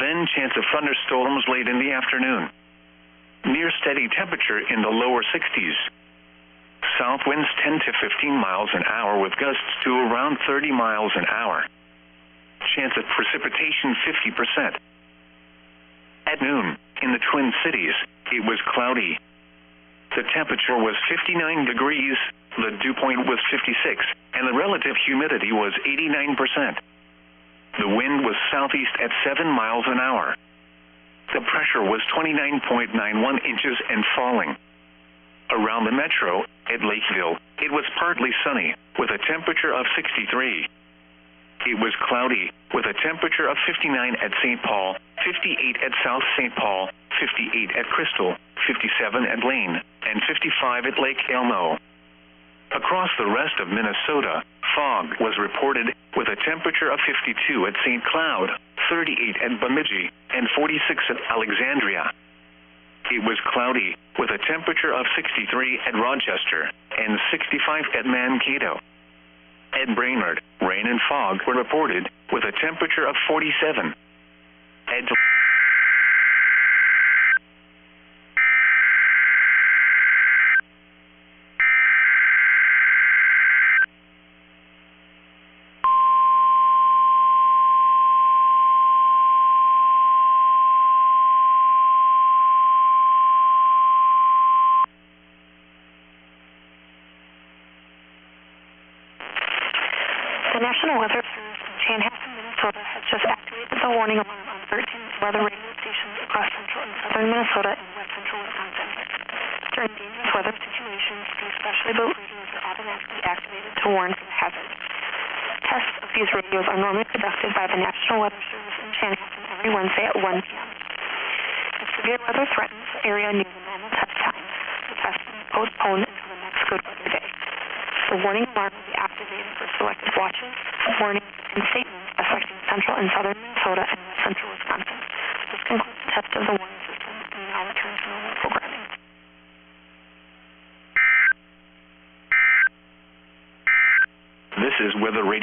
then chance of thunderstorms late in the afternoon. Near steady temperature in the lower 60s. South winds 10 to 15 miles an hour with gusts to around 30 miles an hour. Chance of precipitation 50%. At noon, in the Twin Cities, it was cloudy. The temperature was 59 degrees, the dew point was 56, and the relative humidity was 89%. The wind was southeast at 7 miles an hour. The pressure was 29.91 inches and falling. Around the metro, at Lakeville, it was partly sunny, with a temperature of 63. It was cloudy, with a temperature of 59 at St. Paul, 58 at South St. Paul, 58 at Crystal, 57 at Lane, and 55 at Lake Elmo. Across the rest of Minnesota, fog was reported with a temperature of 52 at St. Cloud, 38 at Bemidji, and 46 at Alexandria. It was cloudy, with a temperature of 63 at Rochester, and 65 at Mankato. At Brainerd, rain and fog were reported, with a temperature of 47. At The National Weather Service in Chanhassen, Minnesota has just activated the warning alarm on 13 weather radio stations across central and southern Minnesota and west central Wisconsin. During dangerous weather situations, these specially built radios are automatically activated to warn of hazard. Tests of these radios are normally conducted by the National Weather Service in Chanhassen every Wednesday at 1 p.m. If severe weather threatens the area near the normal test times, the test will be postponed until the next good weather day. The warning alarm will be activated for selected watches, warnings, and statements affecting central and southern Minnesota and west central Wisconsin. This concludes the test of the warning system, and now return to normal programming. This is Weather Radio.